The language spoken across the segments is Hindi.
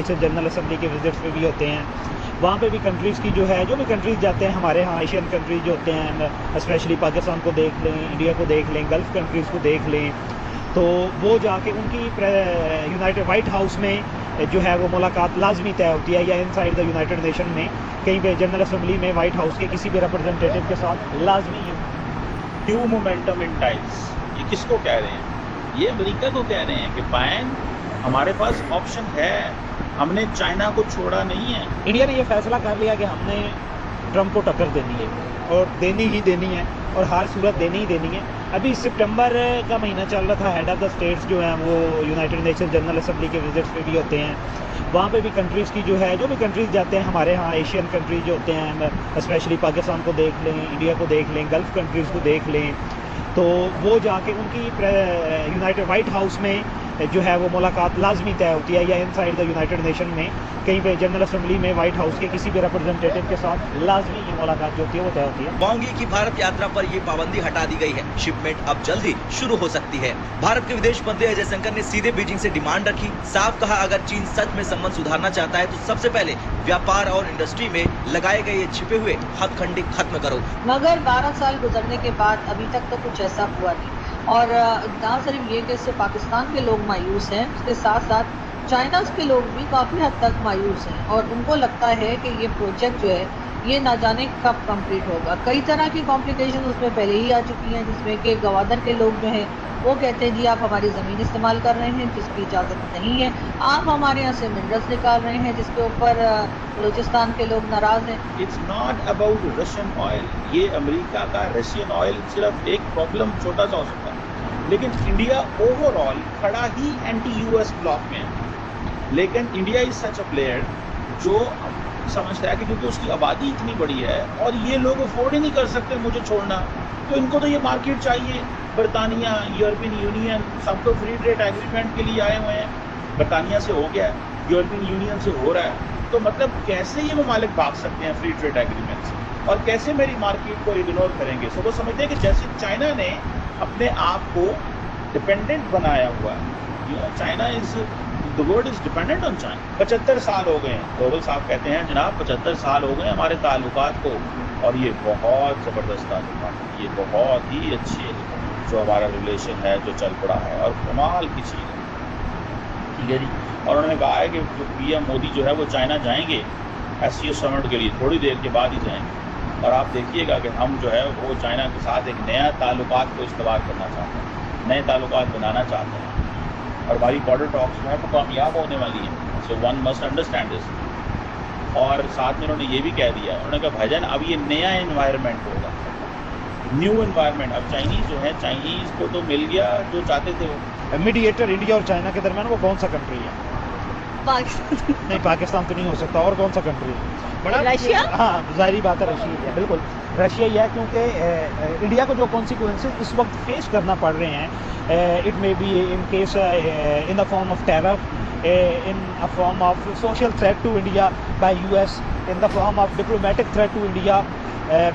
नेशन जनरल असम्बली के विजिट्स पे भी होते हैं। वहाँ पे भी कंट्रीज़ की जो है, जो भी कंट्रीज़ जाते हैं हमारे यहाँ एशियन कंट्रीज़ जो होते हैं, स्पेशली पाकिस्तान को देख लें, इंडिया को देख लें, गल्फ़ कंट्रीज़ को देख लें, तो वो जाके उनकी यूनाइटेड वाइट हाउस में जो है वो मुलाकात लाजमी तय होती है, या इनसाइड द यूनाइटेड नेशन में कहीं पे जनरल असम्बली में वाइट हाउस के किसी भी रिप्रेजेंटेटिव के साथ लाजमी है। न्यू मोमेंटम इन टाइम्स, ये किसको कह रहे हैं? ये अमेरिका को कह रहे हैं कि फाइन, हमारे पास ऑप्शन है, हमने चाइना को छोड़ा नहीं है। इंडिया ने ये फैसला कर लिया कि हमने ट्रंप को टक्कर देनी है और देनी ही देनी है, और हर सूरत देनी ही देनी है। अभी सितंबर का महीना चल रहा था, हेड ऑफ़ द स्टेट्स जो हैं वो यूनाइटेड नेशन जनरल असम्बली के विजिट्स पे भी होते हैं। वहाँ पे भी कंट्रीज़ की जो है, जो भी कंट्रीज़ जाते हैं हमारे यहाँ एशियन कंट्रीज़ जो होते हैं, स्पेशली पाकिस्तान को देख लें, इंडिया को देख लें, गल्फ़ कंट्रीज़ को देख लें, तो वो जाके उनकी यूनाइटेड वाइट हाउस में जो है वो मुलाकात लाजमी तय होती है, या इनसाइड द यूनाइटेड नेशन में कहीं पे जनरल असम्बली में वाइट हाउस के किसी भी रिप्रेजेंटेटिव के साथ लाजमी ये मुलाकात जो होती है वो तय होती है। वांग यी की भारत यात्रा पर ये पाबंदी हटा दी गई है। शिपमेंट अब जल्द ही शुरू हो सकती है। भारत के विदेश मंत्री अजय शंकर ने सीधे बीजिंग से डिमांड रखी। साफ कहा, अगर चीन सच में संबंध सुधारना चाहता है तो सबसे पहले व्यापार और इंडस्ट्री में लगाए गए ये छिपे हुए हथकंडे खत्म करो। मगर 12 साल गुजरने के बाद अभी तक तो कुछ ऐसा हुआ नहीं, और ना सिर्फ ये कि इससे पाकिस्तान के लोग मायूस हैं, उसके साथ साथ चाइना के लोग भी काफ़ी हद तक मायूस हैं, और उनको लगता है कि ये प्रोजेक्ट जो है ये ना जाने कब कंप्लीट होगा। कई तरह की कॉम्प्लिकेशन उसमें पहले ही आ चुकी हैं, जिसमें कि गवादर के लोग जो हैं वो कहते हैं जी आप हमारी ज़मीन इस्तेमाल कर रहे हैं जिसकी इजाज़त नहीं है, आप हमारे यहाँ से मिनरल्स निकाल रहे हैं जिसके ऊपर बलूचिस्तान के लोग नाराज़ हैं। It's not about Russian oil, ये अमेरिका का रशियन ऑयल सिर्फ एक प्रॉब्लम छोटा सा हो सकता है, लेकिन इंडिया ओवरऑल खड़ा ही एंटी यूएस ब्लॉक में है। लेकिन India is such a player जो समझता है कि क्योंकि उसकी आबादी इतनी बड़ी है और ये लोग अफोर्ड ही नहीं कर सकते मुझे छोड़ना, तो इनको तो ये मार्केट चाहिए। बरतानिया, यूरोपियन यूनियन सब तो फ्री ट्रेड एग्रीमेंट के लिए आए हुए हैं। बरतानिया से हो गया है, यूरोपियन यूनियन से हो रहा है, तो मतलब कैसे ये ममालिक भाग सकते हैं फ्री ट्रेड एग्रीमेंट से, और कैसे मेरी मार्केट को इग्नोर करेंगे। सो वो समझते हैं कि जैसे चाइना ने अपने आप को डिपेंडेंट बनाया हुआ है, China is the world is dependent on China. 75 साल हो गए हैं, ग्लोबल साहब कहते हैं जनाब 75 साल हो गए हमारे ताल्लुकात को, और ये बहुत ज़बरदस्त ताल्लुकात है, ये बहुत ही अच्छे जो हमारा रिलेशन है जो चल पड़ा है, और कमाल की चीज़ है, ठीक है जी। और उन्होंने कहा है कि जो पीएम मोदी जो है वो चाइना जाएंगे एससीओ समिट के लिए, थोड़ी देर के बाद ही जाएंगे, और आप देखिएगा कि हम जो है वो चाइना के साथ एक नया ताल्लुकात को इस्तेमाल करना चाहते हैं, नए ताल्लुकात बनाना चाहते हैं, और हमारी बॉर्डर टॉक्स जो है वो कामयाब होने वाली है। So one must understand this. और साथ में उन्होंने ये भी कह दिया, उन्होंने कहा भाईजान अब ये नया एनवायरनमेंट होगा, न्यू एनवायरनमेंट। अब चाइनीज़ जो है, चाइनीज़ को तो मिल गया जो चाहते थे वो। मीडिएटर इंडिया और चाइना के दरमियान वो कौन सा कंट्री है? पाकिस्तान। नहीं, पाकिस्तान तो नहीं हो सकता, और कौन सा कंट्री है? रशिया? हाँ, ज़ाहिरी बात है रशिया है, बिल्कुल रशिया ही है, क्योंकि इंडिया को जो कॉन्सिक्वेंसेस इस वक्त फेस करना पड़ रहे हैं, it may be in case in the form of terror, in a form of social threat to India by US, in the form of diplomatic threat to India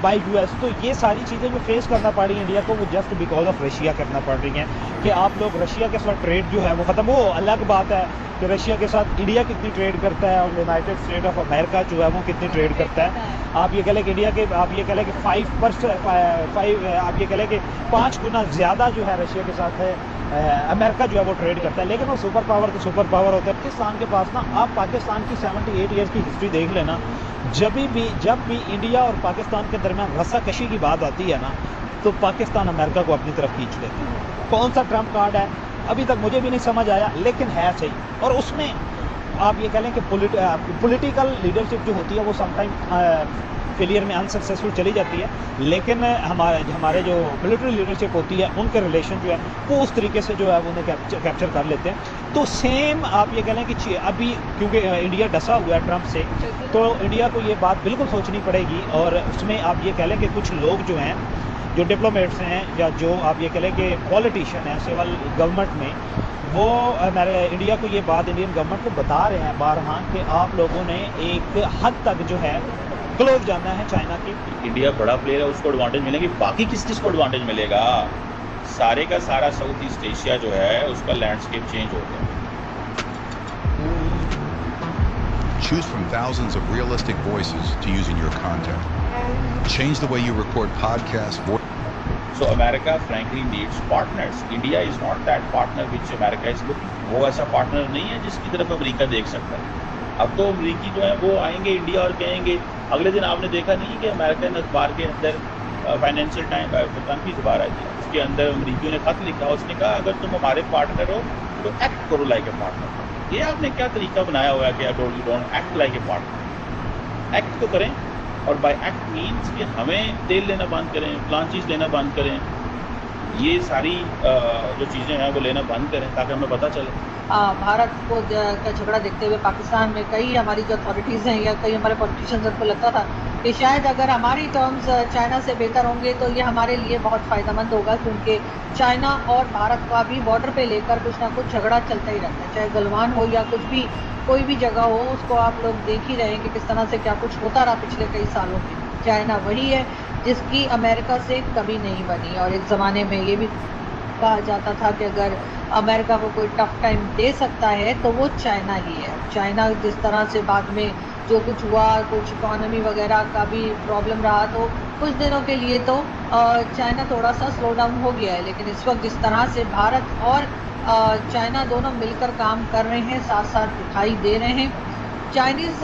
by US, तो ये सारी चीज़ें जो फेस करना पड़ रही है इंडिया को, वो जस्ट बिकॉज ऑफ रशिया करना पड़ रही हैं कि आप लोग रशिया के साथ ट्रेड जो है वो ख़त्म हो। अलग बात है कि रशिया के साथ इंडिया कितनी ट्रेड करता है और यूनाइटेड स्टेट ऑफ अमेरिका जो है वो कितनी ट्रेड करता है। आप ये कह लें कि इंडिया के, आप ये कह लें कि 5%, आप ये कह लें कि 5 गुना ज़्यादा जो है रशिया के साथ है अमेरिका जो है वो ट्रेड करता है। लेकिन वो सुपर पावर तो सुपर पावर होता है। पाकिस्तान के पास ना, आप पाकिस्तान की 78 ईयर्स की हिस्ट्री देख लेना, जब भी इंडिया और पाकिस्तान के दरमियान रस्साकशी की बात आती है ना, तो पाकिस्तान अमेरिका को अपनी तरफ खींच लेता है। कौन सा ट्रम्प कार्ड है अभी तक मुझे भी नहीं समझ आया, लेकिन है सही। और उसमें आप ये कह लें कि पॉलिटिकल लीडरशिप जो होती है वो समटाइम फेलियर में अनसक्सेसफुल चली जाती है, लेकिन हमारे जो मिलिट्री लीडरशिप होती है उनके रिलेशन जो है वो उस तरीके से जो है वो उन्हें कैप्चर कर लेते हैं। तो सेम आप ये कह लें कि अभी क्योंकि इंडिया डसा हुआ है ट्रम्प से, तो इंडिया को ये बात बिल्कुल सोचनी पड़ेगी। और उसमें आप ये कह लें कि कुछ लोग जो हैं, जो डिप्लोमेट्स हैं या जो आप ये कह लें कि पॉलिटिशियन हैं सिविल गवर्नमेंट में, वो हमारे इंडिया को ये बात, इंडियन गवर्नमेंट को बता रहे हैं बारहा कि आप लोगों ने एक हद तक जो है क्लोज जाना है चाइना की। इंडिया बड़ा प्लेयर है, उसको एडवांटेज मिलेगी, बाकी किस को एडवांटेज मिलेगा? सारे का सारा साउथ ईस्ट एशिया जो है उसका लैंडस्केप चेंज हो गया। choose from thousands of realistic voices to use in your content. Change the way you record podcasts. So America frankly needs partners. India is not that partner which America is looking. वो ऐसा पार्टनर नहीं है जिसकी तरफ अमेरिका देख सकता है। अब तो अमेरिकी जो है वो आएंगे इंडिया और कहेंगे, अगले दिन आपने देखा नहीं कि अमेरिकन अखबार के अंदर फाइनेंशियल टाइम पाकिस्तान की अखबार आई थी, उसके अंदर अमरीकियों ने खत लिखा, उसने कहा अगर तुम हमारे पार्टनर हो तो एक्ट करो लाइक ए पार्टनर। ये आपने क्या तरीका बनाया हुआ है कि you don't act like a partner. Act तो करें, और बाय एक्ट मीन्स कि हमें तेल लेना बंद करें, फलान चीज़ लेना बंद करें, ये सारी जो चीज़ें हैं वो लेना बंद करें ताकि हमें पता चले। भारत को का झगड़ा देखते हुए पाकिस्तान में कई हमारी जो अथॉरिटीज़ हैं या कई हमारे पॉलिटिशियंस, उनको लगता था कि शायद अगर हमारी टर्म्स चाइना से बेहतर होंगे तो ये हमारे लिए बहुत फ़ायदेमंद होगा, क्योंकि चाइना और भारत का भी बॉर्डर पे लेकर कुछ ना कुछ झगड़ा चलता ही रहता है, चाहे गलवान हो या कुछ भी कोई भी जगह हो, उसको आप लोग देख ही रहे हैं कि किस तरह से क्या कुछ होता रहा पिछले कई सालों में। चाइना वही है जिसकी अमेरिका से कभी नहीं बनी, और एक ज़माने में ये भी कहा जाता था कि अगर अमेरिका को कोई टफ टाइम दे सकता है तो वो चाइना ही है। चाइना जिस तरह से बाद में जो कुछ हुआ, कुछ इकॉनमी वगैरह का भी प्रॉब्लम रहा, तो कुछ दिनों के लिए तो चाइना थोड़ा सा स्लो डाउन हो गया है, लेकिन इस वक्त जिस तरह से भारत और चाइना दोनों मिलकर काम कर रहे हैं, साथ साथ दिखाई दे रहे हैं। चाइनीज़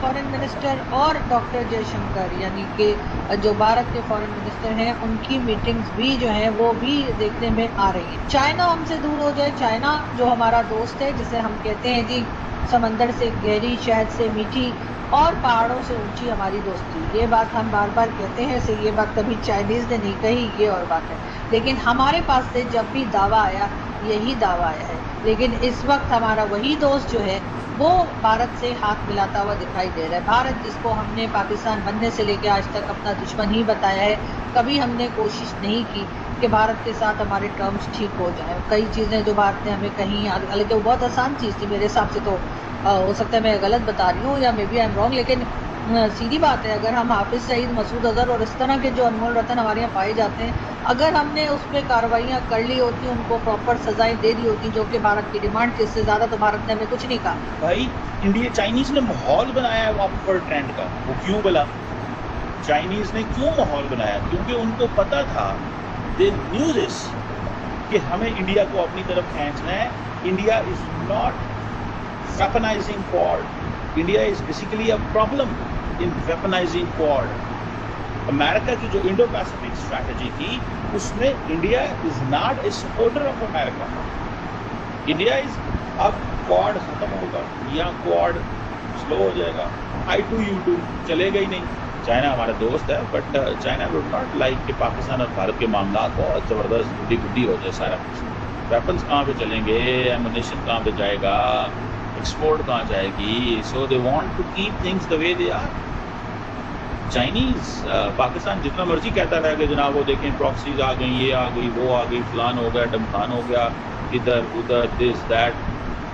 फॉरेन मिनिस्टर और डॉक्टर जयशंकर यानी कि जो भारत के फॉरेन मिनिस्टर हैं, उनकी मीटिंग्स भी जो हैं वो भी देखने में आ रही हैं। चाइना हमसे दूर हो जाए, चाइना जो हमारा दोस्त है, जिसे हम कहते हैं जी समंदर से गहरी, शहद से मीठी और पहाड़ों से ऊंची हमारी दोस्ती, ये बात हम बार बार कहते हैं, से ये बात कभी चाइनीज़ ने नहीं कही, ये और बात है। लेकिन हमारे पास से जब भी दावा आया, यही दावा आया है। लेकिन इस वक्त हमारा वही दोस्त जो है वो भारत से हाथ मिलाता हुआ दिखाई दे रहा है। भारत जिसको हमने पाकिस्तान बनने से लेकर आज तक अपना दुश्मन ही बताया है, कभी हमने कोशिश नहीं की कि भारत के साथ हमारे टर्म्स ठीक हो जाए। कई चीज़ें जो भारत ने हमें कहीं, हालांकि वो बहुत आसान चीज़ थी मेरे हिसाब से, तो हो सकता है मैं गलत बता रही हूँ या maybe I am wrong, लेकिन सीधी बात है, अगर हम हाफिज़ सईद, मसूद अज़हर और इस तरह के जो अनमोल रतन हमारे यहाँ पाए जाते हैं, अगर हमने उस पर कार्रवाइयाँ कर ली होती, उनको प्रॉपर सजाएं दे दी होती, जो कि भारत की डिमांड थी, इससे ज़्यादा तो भारत ने हमें कुछ नहीं कहा। भाई इंडिया, चाइनीज़ ने माहौल बनाया है अपवर्ड ट्रेंड का। वो क्यों बोला? चाइनीज़ ने क्यों माहौल बनाया? क्योंकि उनको पता था, दे न्यू दिस, कि हमें इंडिया को अपनी तरफ खींचना है। India is not weaponising quad, India is basically a problem in weaponising quad. America की जो इंडो पैसिफिक स्ट्रैटेजी थी, उसमें India is not a supporter of America. India is, अब क्वाड खत्म होगा या क्वाड स्लो हो जाएगा, I2U2 चलेगा ही नहीं। चाइना हमारा दोस्त है, but China would not like कि पाकिस्तान और भारत के मामला बहुत ज़बरदस्त गुड्डी गुड्डी हो जाए सारा कुछ। वेपन्स कहाँ पे चलेंगे, एमुनेशन कहाँ पे जाएगा, एक्सपोर्ट कहाँ जाएगी, so they want to keep things the way they are. Chinese, Pakistan जितना मर्जी कहता रहा कि जनाब वो देखें प्रॉक्सीज आ गई, ये आ गई, वो आ गई, फलान हो गया, डमखान हो गया, इधर उधर, दिस दैट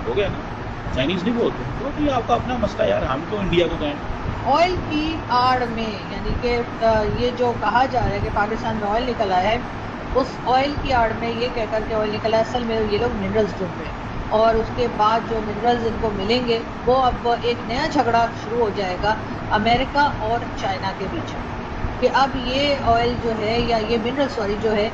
हो गया ना। चाइनीज़ नहीं बोलते, तो नहीं, आपका अपना मसला यार, हम तो इंडिया को कहें। ऑयल की आड़ में, यानी कि ये जो कहा जा रहा है कि पाकिस्तान में ऑयल निकला है, उस ऑयल की आड़ में ये कहकर के ऑयल निकला, असल में ये लोग मिनरल्स ढूंढ रहे हैं, और उसके बाद जो मिनरल्स इनको मिलेंगे वो अब एक नया झगड़ा शुरू हो जाएगा अमेरिका और चाइना के बीच में, कि अब ये ऑयल जो है या ये मिनरल जो है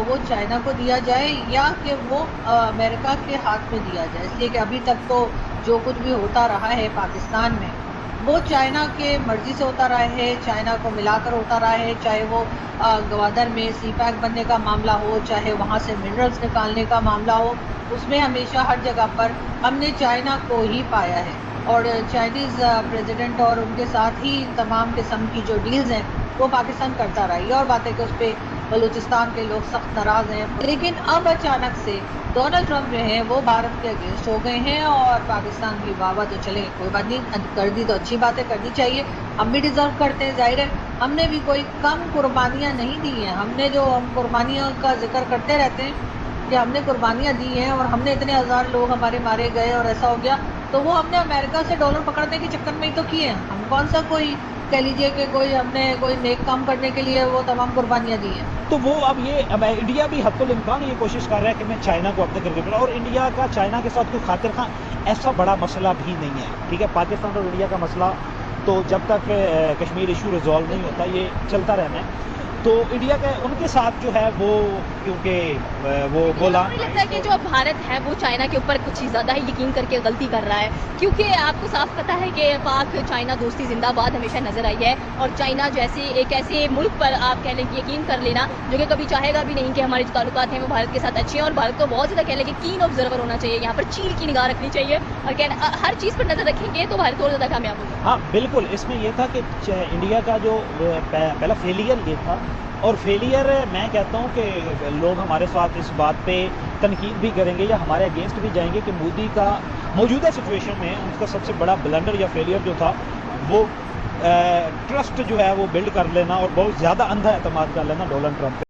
वो चाइना को दिया जाए या कि वो अमेरिका के हाथ में दिया जाए। इसलिए कि अभी तक तो जो कुछ भी होता रहा है पाकिस्तान में, वो चाइना के मर्जी से होता रहा है, चाइना को मिलाकर होता रहा है, चाहे वो गवादर में सी पैक बनने का मामला हो, चाहे वहाँ से मिनरल्स निकालने का मामला हो, उसमें हमेशा हर जगह पर हमने चाइना को ही पाया है। और चाइनीज़ प्रेसिडेंट और उनके साथ ही तमाम किस्म की जो डील्स हैं वो पाकिस्तान करता रहा। ये और बात है कि उस पर बलूचिस्तान के लोग सख्त नाराज़ हैं, लेकिन अब अचानक से डोनाल्ड ट्रंप जो हैं वो भारत के अगेंस्ट हो गए हैं, और पाकिस्तान की वाह तो चले, कोई बात नहीं, कर दी तो अच्छी बात है, करनी चाहिए, हम भी डिज़र्व करते हैं। जाहिर है हमने भी कोई कम कुर्बानियाँ नहीं दी हैं, हमने जो हम कुर्बानियों का जिक्र करते रहते हैं कि हमने कुर्बानियाँ दी हैं और हमने इतने हज़ार लोग हमारे मारे गए और ऐसा हो गया, तो वो हमने अमेरिका से डॉलर पकड़ने के चक्कर में ही तो किए हैं। हम कौन सा कोई कह लीजिए कि कोई हमने कोई नेक काम करने के लिए वो तमाम कुर्बानियाँ दी हैं। तो वो अब इंडिया भी हद्दुल इम्कान ये कोशिश कर रहा है कि मैं चाइना को अपने करके और इंडिया का चाइना के साथ कोई खातिर खां ऐसा बड़ा मसला भी नहीं है, ठीक है। पाकिस्तान और इंडिया का मसला तो जब तक कश्मीर इशू रिजॉल्व नहीं होता ये चलता रहना है। तो इंडिया का उनके साथ जो है वो क्योंकि वो बोला मुझे लगता है कि जो भारत है वो चाइना के ऊपर कुछ ज़्यादा ही यकीन करके गलती कर रहा है, क्योंकि आपको साफ पता है कि पाक चाइना दोस्ती जिंदाबाद हमेशा नजर आई है और चाइना जैसे एक ऐसे मुल्क पर आप कह लें कि यकीन कर लेना जो कि कभी चाहेगा भी नहीं कि हमारे जो ताल्लुकात हैं वो भारत के साथ अच्छे हैं और भारत को बहुत ज़्यादा कह लें कि कीन ऑब्जर्वर होना चाहिए, यहाँ पर चील की निगाह रखनी चाहिए और हर चीज़ पर नजर रखेंगे तो भारत और ज़्यादा कामयाब होगा। हाँ बिल्कुल, इसमें ये था कि इंडिया का जो पहला फेलियर ये था और फेलियर मैं कहता हूँ कि लोग हमारे साथ इस बात पे तनकीद भी करेंगे या हमारे अगेंस्ट भी जाएंगे कि मोदी का मौजूदा सिचुएशन में उनका सबसे बड़ा ब्लंडर या फेलियर जो था वो ट्रस्ट जो है वो बिल्ड कर लेना और बहुत ज़्यादा अंधा एतमाद कर लेना डोनाल्ड ट्रंप पे।